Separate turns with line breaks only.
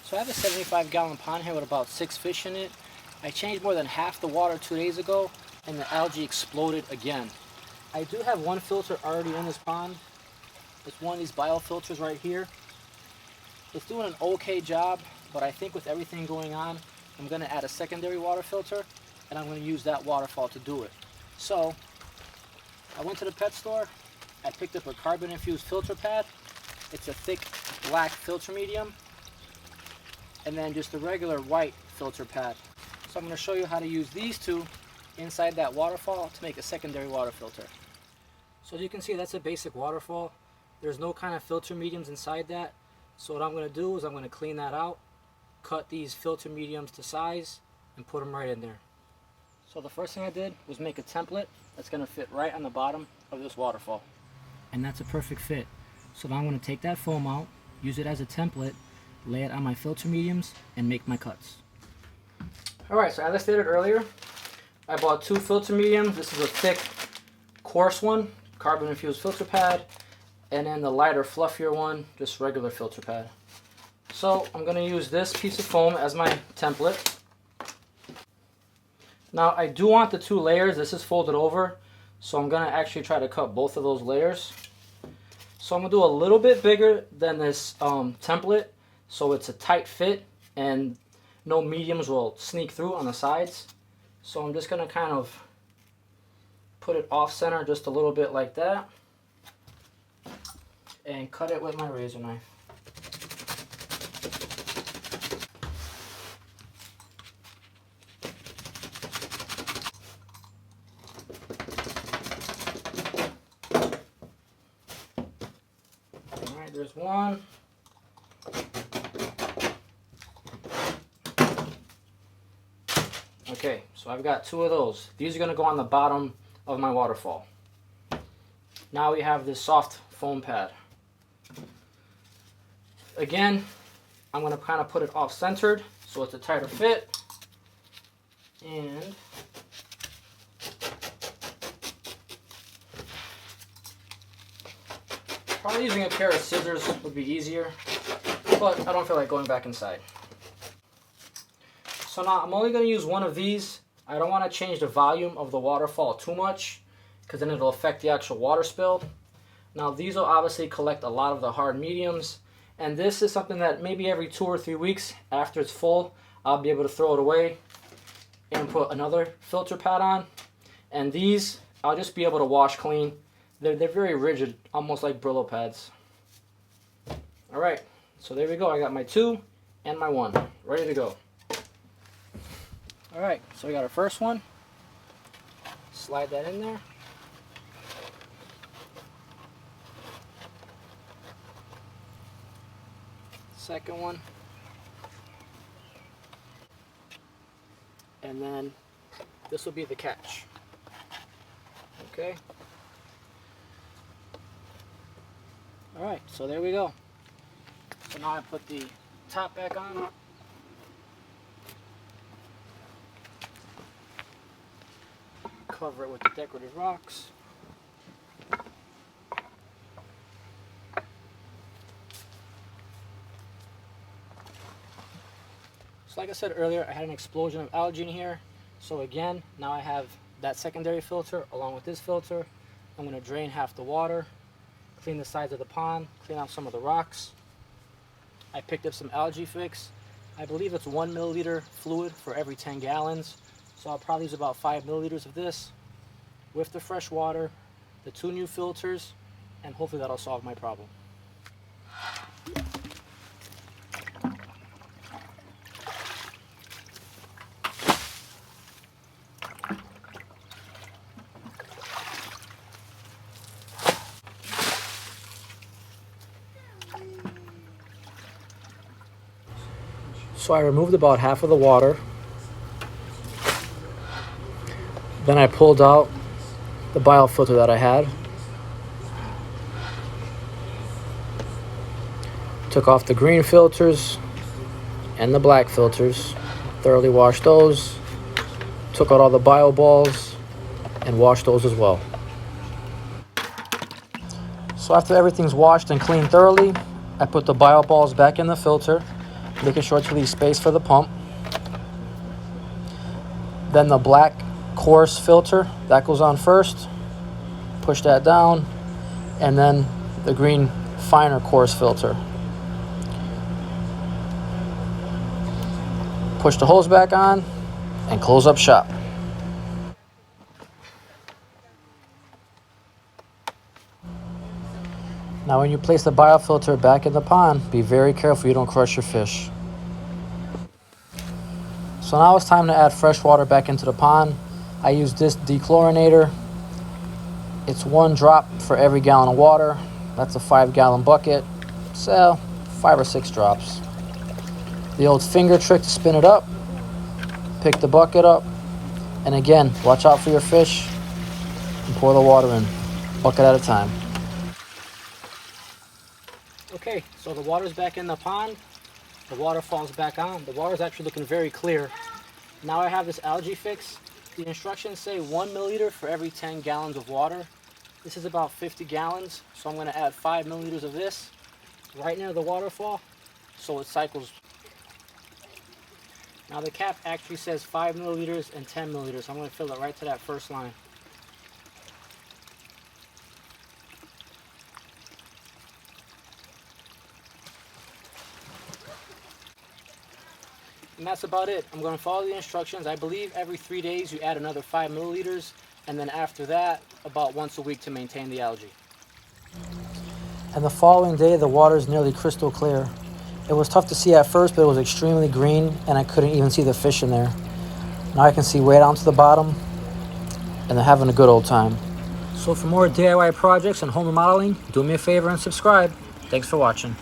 So I have a 75-gallon pond here with about 6 fish in it. I changed more than half the water 2 days ago, and the algae exploded again. I do have one filter already in this pond. It's one of these biofilters right here. It's doing an okay job, but I think with everything going on, I'm going to add a secondary water filter, and I'm going to use that waterfall to do it. So I went to the pet store. I picked up a carbon-infused filter pad. It's a thick black filter medium, and then just a regular white filter pad. So I'm going to show you how to use these two inside that waterfall to make a secondary water filter. So as you can see, that's a basic waterfall. There's no kind of filter mediums inside that. So what I'm going to do is I'm going to clean that out, cut these filter mediums to size, and put them right in there. So the first thing I did was make a template that's going to fit right on the bottom of this waterfall. And that's a perfect fit. So now I'm going to take that foam out, use it as a template, lay it on my filter mediums, and make my cuts. Alright, so as I stated earlier, I bought 2 filter mediums. This is a thick, coarse one, carbon infused filter pad, and then the lighter, fluffier one, just regular filter pad. So I'm going to use this piece of foam as my template. Now I do want the 2 layers. This is folded over, so I'm going to actually try to cut both of those layers. So I'm going to do a little bit bigger than this template, so it's a tight fit and no mediums will sneak through on the sides. So I'm just going to kind of put it off center just a little bit like that and cut it with my razor knife. Alright, there's one. Okay, so I've got 2 of those. These are going to go on the bottom of my waterfall. Now we have this soft foam pad. Again, I'm going to kind of put it off-centered so it's a tighter fit. And probably using a pair of scissors would be easier, but I don't feel like going back inside. So now I'm only going to use one of these. I don't want to change the volume of the waterfall too much because then it'll affect the actual water spill. Now these will obviously collect a lot of the hard mediums, and this is something that maybe every 2 or 3 weeks after it's full, I'll be able to throw it away and put another filter pad on. And these I'll just be able to wash clean. They're very rigid, almost like Brillo pads. Alright, so there we go. I got my 2 and my 1 ready to go. Alright, so we got our first one. Slide that in there. Second one. And then this will be the catch. Okay. Alright, so there we go. So now I put the top back on. Cover it with the decorative rocks. So like I said earlier, I had an explosion of algae in here. So again, now I have that secondary filter along with this filter. I'm going to drain half the water, clean the sides of the pond, clean out some of the rocks. I picked up some algaefix. I believe it's 1 milliliter fluid for every 10 gallons. So I'll probably use about 5 milliliters of this with the fresh water, the 2 new filters, and hopefully that'll solve my problem. So I removed about half of the water. Then I pulled out the biofilter that I had. Took off the green filters and the black filters. Thoroughly washed those. Took out all the bio balls and washed those as well. So after everything's washed and cleaned thoroughly, I put the bio balls back in the filter. making sure to leave space for the pump. Then the black coarse filter, that goes on first. Push that down. And then the green finer coarse filter. Push the hose back on and close up shop. Now when you place the biofilter back in the pond, be very careful you don't crush your fish. So now it's time to add fresh water back into the pond. I use this dechlorinator. It's 1 drop for every gallon of water. That's a 5-gallon bucket. So 5 or 6 drops. The old finger trick to spin it up. Pick the bucket up. And again, watch out for your fish and pour the water in, bucket at a time. Okay, so the water's back in the pond. The waterfall's back on. The water's actually looking very clear. Now I have this algaefix. The instructions say 1 milliliter for every 10 gallons of water. This is about 50 gallons, so I'm going to add 5 milliliters of this right near the waterfall so it cycles. Now the cap actually says 5 milliliters and 10 milliliters, so I'm going to fill it right to that first line. And that's about it. I'm going to follow the instructions. I believe every 3 days you add another 5 milliliters, and then after that, about once a week to maintain the algae. And the following day, the water is nearly crystal clear. It was tough to see at first, but it was extremely green, and I couldn't even see the fish in there. Now I can see way down to the bottom, and they're having a good old time. So for more DIY projects and home remodeling, do me a favor and subscribe. Thanks for watching.